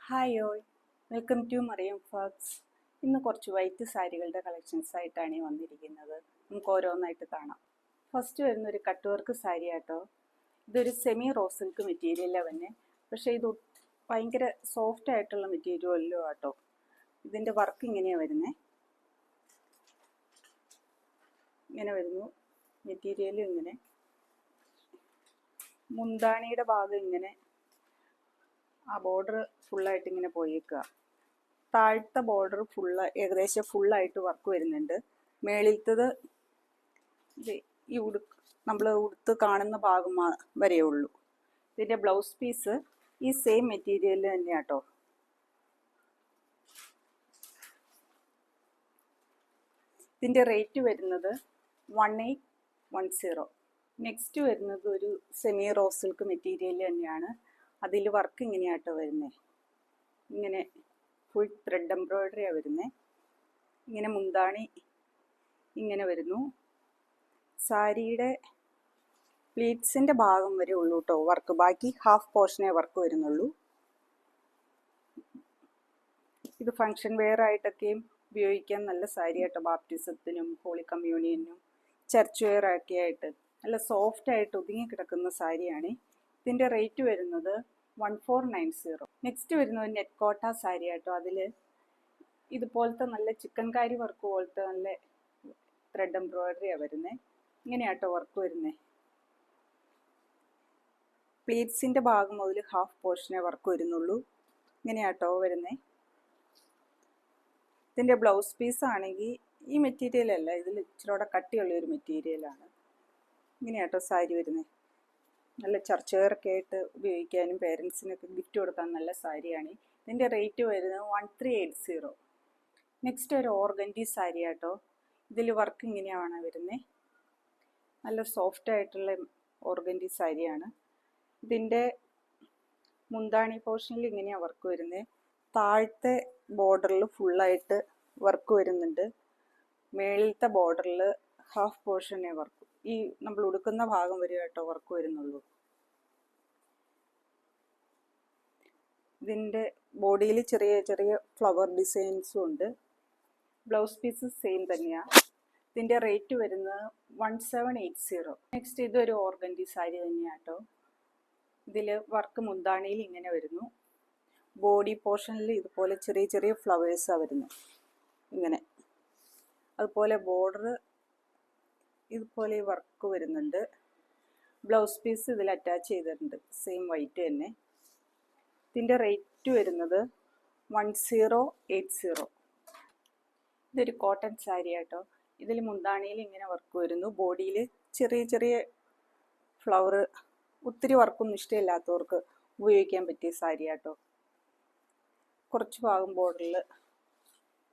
Hi all, welcome to Mariyam facts. ഇന്ന് കുറച്ച് white സാരികളുടെ collections ആയിട്ടാണ് ഈ വന്നിരിക്കുന്നത്. നമുക്ക് ഓരോന്നായിട്ട് കാണാം. ഫസ്റ്റ് വരുന്ന ഒരു കട്ട് വർക്ക് സാരി ആട്ടോ. ഇതൊരു സെമി റോ സിൽക്ക് മെറ്റീരിയലാണ് തന്നെ, പക്ഷേ ഇത് ഭയങ്കര സോഫ്റ്റ് ആയിട്ടുള്ള മെറ്റീരിയലും ആട്ടോ. ഇതിൻ്റെ വർക്ക് ഇങ്ങനെയാണ് വരുന്നത്. ഇങ്ങനെ വരുന്നു മെറ്റീരിയലും ഇങ്ങനെ. മുന്താണിയുടെ ഭാഗം ഇങ്ങനെ, ആ ബോർഡർ ഫുള്ളായിട്ട് ഇങ്ങനെ പോയേക്കുക. താഴത്തെ ബോർഡർ ഏകദേശം ഫുള്ളായിട്ട് വർക്ക് വരുന്നുണ്ട്. മേളിലത്തത് ഈ നമ്മൾ ഉടുത്ത് കാണുന്ന ഭാഗം വരേ ഉള്ളൂ. ഇതിൻ്റെ ബ്ലൗസ് പീസ് ഈ സെയിം മെറ്റീരിയൽ തന്നെയാട്ടോ. ഇതിൻ്റെ റേറ്റ് വരുന്നത് 1810. നെക്സ്റ്റ് വരുന്നത് ഒരു സെമി റോ സിൽക്ക് മെറ്റീരിയൽ തന്നെയാണ്. അതിൽ വർക്ക് ഇങ്ങനെയാട്ടോ വരുന്നത്. ഇങ്ങനെ ഫുൾ ത്രെഡ് എംബ്രോയ്ഡറിയാണ് വരുന്നത്. ഇങ്ങനെ മുന്താണി ഇങ്ങനെ വരുന്നു. സാരിയുടെ പ്ലീറ്റ്സിൻ്റെ ഭാഗം വരെ ഉള്ളൂ കേട്ടോ വർക്ക്. ബാക്കി ഹാഫ് പോർഷനേ വർക്ക് വരുന്നുള്ളൂ. ഇത് ഫങ്ഷൻ വെയർ ആയിട്ടൊക്കെയും ഉപയോഗിക്കാൻ നല്ല സാരി ആട്ടോ. ബാപ്റ്റിസത്തിനും ഹോളി കമ്മ്യൂണിയനും ചർച്ച് വെയർ ഒക്കെ ആയിട്ട് നല്ല സോഫ്റ്റ് ആയിട്ട് ഒതുങ്ങി കിടക്കുന്ന സാരിയാണ്. ഇതിൻ്റെ റേറ്റ് വരുന്നത് 1490. നെക്സ്റ്റ് വരുന്നത് നെറ്റ് കോട്ട സാരി ആട്ടോ. അതിൽ ഇതുപോലത്തെ നല്ല ചിക്കൻ കാരി വർക്ക് പോലത്തെ നല്ല ത്രെഡ് എംബ്രോയ്ഡറിയാണ് വരുന്നത്. ഇങ്ങനെയാട്ടോ വർക്ക് വരുന്നത്. പ്ലീറ്റ്സിൻ്റെ ഭാഗം മുതൽ ഹാഫ് പോർഷനേ വർക്ക് വരുന്നുള്ളൂ. ഇങ്ങനെയാട്ടോ വരുന്നത്. ഇതിൻ്റെ ബ്ലൗസ് പീസ് ആണെങ്കിൽ ഈ മെറ്റീരിയൽ അല്ല, ഇതിൽ ഇച്ചിരി കട്ടിയുള്ള ഒരു മെറ്റീരിയലാണ്. ഇങ്ങനെയാട്ടോ സാരി വരുന്നത്. നല്ല ചർച്ച് വെയറൊക്കെ ആയിട്ട് ഉപയോഗിക്കാനും പേരൻസിനൊക്കെ ഗിഫ്റ്റ് കൊടുക്കാൻ നല്ല സാരിയാണ്. ഇതിൻ്റെ റേറ്റ് വരുന്നത് 1380. നെക്സ്റ്റ് ഒരു ഓർഗൻഡി സാരി ആട്ടോ. ഇതിൽ വർക്ക് ഇങ്ങനെയാണ് വരുന്നത്. നല്ല സോഫ്റ്റ് ആയിട്ടുള്ള ഓർഗൻഡി സാരിയാണ്. ഇതിൻ്റെ മുന്താണി പോർഷനിൽ ഇങ്ങനെയാണ് വർക്ക് വരുന്നത്. താഴത്തെ ബോർഡറിൽ ഫുള്ളായിട്ട് വർക്ക് വരുന്നുണ്ട്. മേളിലത്തെ ബോർഡറിൽ ഹാഫ് പോർഷനേ വർക്ക്, ഈ നമ്മൾ ഉടുക്കുന്ന ഭാഗം വരെ കേട്ടോ വർക്ക് വരുന്നുള്ളൂ. ഇതിൻ്റെ ബോഡിയിൽ ചെറിയ ചെറിയ ഫ്ലവർ ഡിസൈൻസും ഉണ്ട്. ബ്ലൗസ് പീസ് സെയിം തന്നെയാണ്. ഇതിൻ്റെ റേറ്റ് വരുന്നത് 1780. നെക്സ്റ്റ് ഇതൊരു ഓർഗൻഡി സാരി തന്നെയാണ് കേട്ടോ. ഇതിൽ വർക്ക് മുന്താണിയിൽ ഇങ്ങനെ വരുന്നു. ബോഡി പോർഷനിൽ ഇതുപോലെ ചെറിയ ചെറിയ ഫ്ലവേഴ്സാണ് വരുന്നത് ഇങ്ങനെ. അതുപോലെ ബോർഡർ ഇതുപോലെ ഈ വർക്ക് വരുന്നുണ്ട്. ബ്ലൗസ് പീസ് ഇതിൽ അറ്റാച്ച് ചെയ്തിട്ടുണ്ട്, സെയിം വൈറ്റ് തന്നെ. ഇതിൻ്റെ റേറ്റ് വരുന്നത് 1080. ഇതൊരു കോട്ടൺ സാരി ആട്ടോ. ഇതിൽ മുന്താണിയിൽ ഇങ്ങനെ വർക്ക് വരുന്നു. ബോഡിയിൽ ചെറിയ ചെറിയ ഫ്ലവർ, ഒത്തിരി വർക്കൊന്നും ഇഷ്ടമില്ലാത്തവർക്ക് ഉപയോഗിക്കാൻ പറ്റിയ സാരി ആട്ടോ. കുറച്ച് ഭാഗം ബോർഡറിൽ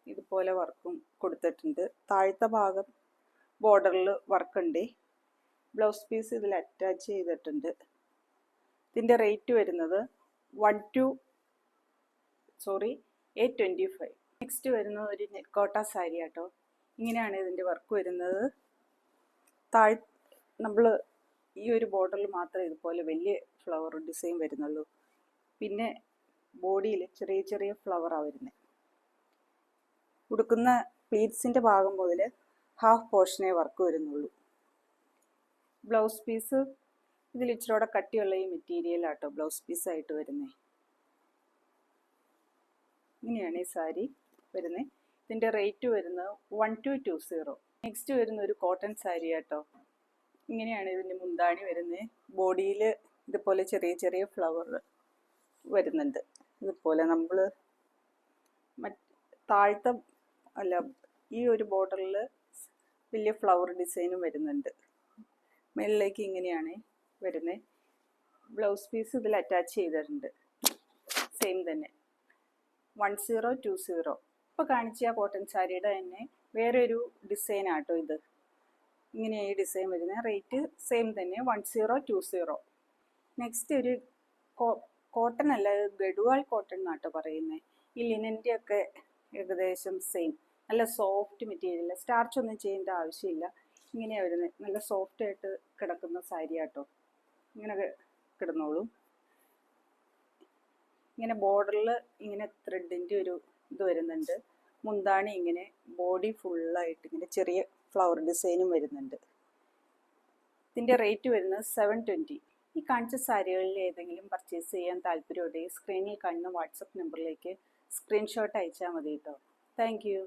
ഇതുപോലെ വർക്കും കൊടുത്തിട്ടുണ്ട്. താഴത്തെ ഭാഗം ബോർഡറിൽ വർക്കുണ്ട്. ബ്ലൗസ് പീസ് ഇതിൽ അറ്റാച്ച് ചെയ്തിട്ടുണ്ട്. ഇതിൻ്റെ റേറ്റ് വരുന്നത് 825. നെക്സ്റ്റ് വരുന്നത് ഒരു നെറ്റ് കോട്ട സാരി ആട്ടോ. ഇങ്ങനെയാണ് ഇതിൻ്റെ വർക്ക് വരുന്നത്. നമ്മൾ ഈ ഒരു ബോർഡറിൽ മാത്രമേ ഇതുപോലെ വലിയ ഫ്ലവർ ഡിസൈൻ വരുന്നുള്ളൂ. പിന്നെ ബോഡിയിൽ ചെറിയ ചെറിയ ഫ്ലവറാണ് വരുന്നത്. ഉടുക്കുന്ന പ്ലീറ്റ്സിൻ്റെ ഭാഗം മുതൽ ഹാഫ് പോർഷനേ വർക്ക് വരുന്നുള്ളൂ. ബ്ലൗസ് പീസ് ഇതിൽ ഇച്ചിരി കട്ടിയുള്ള ഈ മെറ്റീരിയലാട്ടോ ബ്ലൗസ് പീസായിട്ട് വരുന്നത്. ഇങ്ങനെയാണ് ഈ സാരി വരുന്നത്. ഇതിൻ്റെ റേറ്റ് വരുന്നത് 1220. നെക്സ്റ്റ് വരുന്ന ഒരു കോട്ടൺ സാരി ആട്ടോ. ഇങ്ങനെയാണ് ഇതിൻ്റെ മുന്താണി വരുന്നത്. ബോഡിയിൽ ഇതുപോലെ ചെറിയ ചെറിയ ഫ്ലവർ വരുന്നുണ്ട്. ഇതുപോലെ നമ്മൾ താഴത്തെ ഈ ഒരു ബോർഡറിൽ വലിയ ഫ്ലവർ ഡിസൈനും വരുന്നുണ്ട്. മേളിലേക്ക് ഇങ്ങനെയാണ് വരുന്നത്. ബ്ലൗസ് പീസ് ഇതിൽ അറ്റാച്ച് ചെയ്തിട്ടുണ്ട്, സെയിം തന്നെ. 1020. ഇപ്പോൾ കാണിച്ച കോട്ടൺ സാരിയുടെ തന്നെ വേറൊരു ഡിസൈൻ ആട്ടോ ഇത്. ഇങ്ങനെയാണ് ഈ ഡിസൈൻ വരുന്നത്. റേറ്റ് സെയിം തന്നെ 1020. നെക്സ്റ്റ് ഒരു കോട്ടൺ അല്ല, ഗഡ്വാൾ കോട്ടൺ എന്നാട്ടോ പറയുന്നത്. ഈ ലിനൻ്റെ ഒക്കെ ഏകദേശം സെയിം. നല്ല സോഫ്റ്റ് മെറ്റീരിയൽ, സ്റ്റാർച്ച് ഒന്നും ചെയ്യേണ്ട ആവശ്യമില്ല. ഇങ്ങനെയാണ് വരുന്നത്. നല്ല സോഫ്റ്റ് ആയിട്ട് കിടക്കുന്ന സാരി ആട്ടോ. ഇങ്ങനെ കിടന്നോളൂ. ഇങ്ങനെ ബോർഡറിൽ ഇങ്ങനെ ത്രെഡിൻ്റെ ഒരു ഇത് വരുന്നുണ്ട്. മുന്താണി ഇങ്ങനെ ബോഡി ഫുള്ളായിട്ട് ഇങ്ങനെ ചെറിയ ഫ്ലവർ ഡിസൈനും വരുന്നുണ്ട്. ഇതിൻ്റെ റേറ്റ് വരുന്നത് 720. ഈ കാണിച്ച സാരികളിൽ ഏതെങ്കിലും പർച്ചേസ് ചെയ്യാൻ താല്പര്യമുണ്ടെങ്കിൽ സ്ക്രീനിൽ കാണുന്ന വാട്സപ്പ് നമ്പറിലേക്ക് സ്ക്രീൻഷോട്ട് അയച്ചാൽ മതി കേട്ടോ. Thank you.